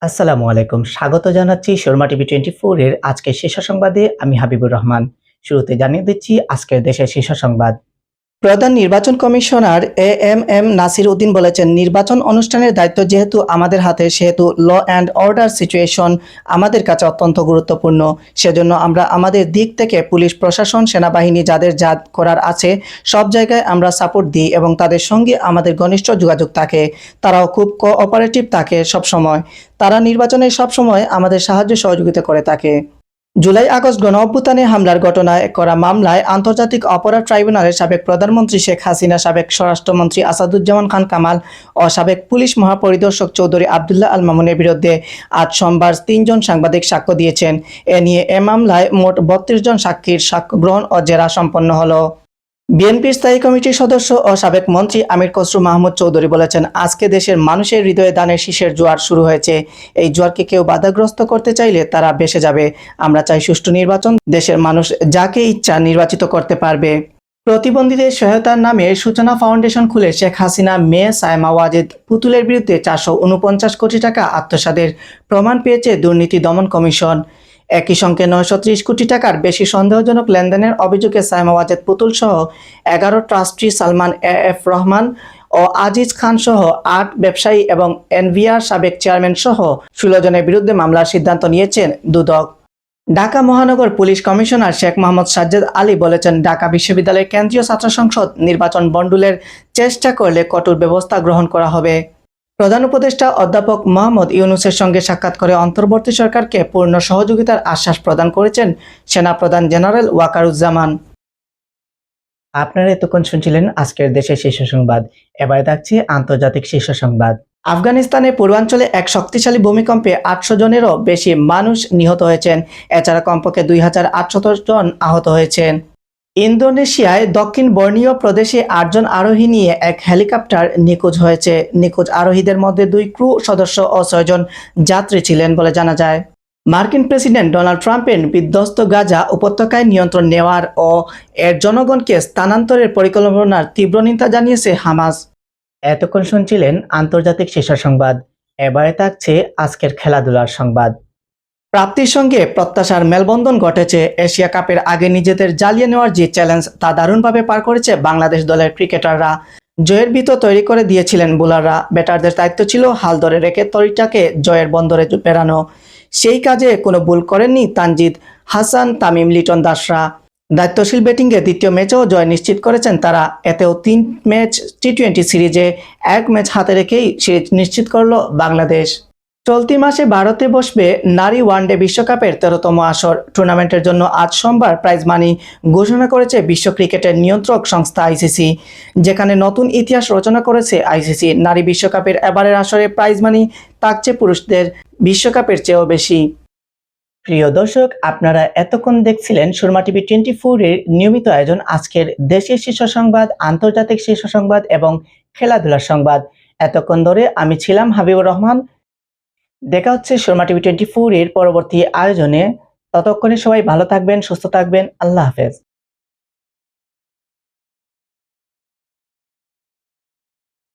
আসসালামু আলাইকুম। স্বাগত জানাচ্ছি শর্মা টিভি 24 এর আজকের শীর্ষ সংবাদে। আমি হাবিবুর রহমান। শুরুতে জানিয়ে দিচ্ছি আজকের দেশের শীর্ষ সংবাদ। প্রধান নির্বাচন কমিশনার এএমএম নাসির উদ্দিন বলেছেন, নির্বাচন অনুষ্ঠানের দায়িত্ব যেহেতু আমাদের হাতে, সেহেতু ল অ্যান্ড অর্ডার সিচুয়েশন আমাদের কাছে অত্যন্ত গুরুত্বপূর্ণ। সেজন্য আমরা আমাদের দিক থেকে পুলিশ প্রশাসন, সেনাবাহিনী যাদের যা করার আছে সব জায়গায় আমরা সাপোর্ট দিই এবং তাদের সঙ্গে আমাদের ঘনিষ্ঠ যোগাযোগ থাকে। তারাও খুব কোঅপারেটিভ থাকে সবসময়। তারা নির্বাচনে সবসময় আমাদের সাহায্য সহযোগিতা করে থাকে। জুলাই-আগস্ট গণঅভ্যুত্থানে হামলার ঘটনায় করা মামলায় আন্তর্জাতিক অপরাধ ট্রাইব্যুনালের সাবেক প্রধানমন্ত্রী শেখ হাসিনা, সাবেক স্বরাষ্ট্রমন্ত্রী আসাদুজ্জামান খান কামাল ও সাবেক পুলিশ মহাপরিদর্শক চৌধুরী আবদুল্লাহ আল মামুনের বিরুদ্ধে আজ সোমবার ৩ জন সাংবাদিক সাক্ষ্য দিয়েছেন। এ নিয়ে এ মামলায় মোট ৩২ জন সাক্ষীর সাক্ষ্য গ্রহণ ও জেরা সম্পন্ন হলো। বিএনপির স্থায়ী কমিটির সদস্য ও সাবেক মন্ত্রী আমির খসরু মাহমুদ চৌধুরী বলেছেন, আজকে দেশের মানুষের হৃদয়ে দানের শীষের জোয়ার শুরু হয়েছে। এই জোয়ারকে কেউ বাধাগ্রস্ত করতে চাইলে তারা ভেসে যাবে। আমরা চাই সুষ্ঠু নির্বাচন, দেশের মানুষ যাকে ইচ্ছা নির্বাচিত করতে পারবে। প্রতিবন্ধীদের সহায়তার নামে সূচনা ফাউন্ডেশন খুলে শেখ হাসিনা মেয়ে সায়মা ওয়াজেদ পুতুলের বিরুদ্ধে ৪৪৯ কোটি টাকা আত্মসাতের প্রমাণ পেয়েছে দুর্নীতি দমন কমিশন। একই সঙ্গে ৯৩০ কোটি টাকার বেশি সন্দেহজনক লেনদেনের অভিযোগে সায়মা ওয়াজেদ পুতুল সহ ১১ ট্রাস্টি সালমান এফ রহমান ও আজিজ খান সহ ৮ ব্যবসায়ী এবং এনভিআর সাবেক চেয়ারম্যান সহ ১৬ জনের বিরুদ্ধে মামলার সিদ্ধান্ত নিয়েছেন দুদক। ঢাকা মহানগর পুলিশ কমিশনার শেখ মোহাম্মদ সাজ্জাদ আলী বলেছেন, ঢাকা বিশ্ববিদ্যালয়ের কেন্দ্রীয় ছাত্র সংসদ নির্বাচন বন্ডুলের চেষ্টা করলে কঠোর ব্যবস্থা গ্রহণ করা হবে। প্রধান উপদেষ্টা অধ্যাপক মোহাম্মদ ইউনূসের সঙ্গে সাক্ষাৎ করে অন্তর্বর্তী সরকারকে পূর্ণ সহযোগিতার আশ্বাস প্রদান করেছেন সেনাপ্রধান জেনারেল ওয়াকারুজ্জামান। আপনারা এতক্ষণ শুনছিলেন আজকের দেশের শীর্ষ সংবাদ। এবারে থাকছে আন্তর্জাতিক শীর্ষ সংবাদ। আফগানিস্তানের পূর্বাঞ্চলে এক শক্তিশালী ভূমিকম্পে ৮০০ জনেরও বেশি মানুষ নিহত হয়েছেন। এছাড়া কমপক্ষে ২,৮০০ জন আহত হয়েছেন। ইন্দোনেশিয়ায় দক্ষিণ বর্নিও প্রদেশে ৮ জন আরোহী নিয়ে এক হেলিকপ্টার নিখোঁজ হয়েছে। নিখোঁজ আরোহীদের মধ্যে ২ ক্রু সদস্য ও ৬ জন যাত্রী ছিলেন বলে জানা যায়। মার্কিন প্রেসিডেন্ট ডোনাল্ড ট্রাম্পের বিধ্বস্ত গাজা উপত্যকায় নিয়ন্ত্রণ নেওয়ার ও এর জনগণকে স্থানান্তরের পরিকল্পনার তীব্র নিন্দা জানিয়েছে হামাস। এতক্ষণ শুনছিলেন আন্তর্জাতিক শীর্ষ সংবাদ। এবারে থাকছে আজকের খেলাধুলার সংবাদ। প্রাপ্তির সঙ্গে প্রত্যাশার মেলবন্ধন ঘটেছে। এশিয়া কাপের আগে নিজেদের জ্বালিয়ে নেওয়ার যে চ্যালেঞ্জ, তা দারুণভাবে পার করেছে বাংলাদেশ দলের ক্রিকেটাররা। জয়ের ভিত তৈরি করে দিয়েছিলেন বোলাররা। ব্যাটারদের দায়িত্ব ছিল হাল ধরে রেখে তরিটাকে জয়ের বন্দরে পেরানো। সেই কাজে কোনো ভুল করেননি তানজিদ হাসান, তামিম, লিটন দাসরা। দায়িত্বশীল ব্যাটিংয়ে দ্বিতীয় ম্যাচেও জয় নিশ্চিত করেছেন তারা। এতেও ৩ ম্যাচ টি-20 সিরিজে 1 ম্যাচ হাতে রেখেই সিরিজ নিশ্চিত করল বাংলাদেশ। চলতি মাসে ভারতে বসবে নারী ওয়ানডে বিশ্বকাপের 13তম আসর। টুর্নামেন্টের জন্য আজ সোমবার প্রাইজ মানি ঘোষণা করেছে বিশ্ব ক্রিকেটের নিয়ন্ত্রক সংস্থা আইসিসি, যেখানে নতুন ইতিহাস রচনা করেছে আইসিসি। নারী বিশ্বকাপের এবারের আসরে প্রাইজ মানি থাকছে পুরুষদের বিশ্বকাপের চেয়েও বেশি। প্রিয় দর্শক, আপনারা এতক্ষণ দেখছিলেন শর্মা টিভি 24 এর নিয়মিত আয়োজন আজকের দেশের শীর্ষ সংবাদ, আন্তর্জাতিক শীর্ষ সংবাদ এবং খেলাধুলার সংবাদ। এতক্ষণ ধরে আমি ছিলাম হাবিবুর রহমান। দেখা হচ্ছে শর্মা টিভি 24 এর পরবর্তী আয়োজনে। ততক্ষণে সবাই ভালো থাকবেন, সুস্থ থাকবেন। আল্লাহ হাফেজ।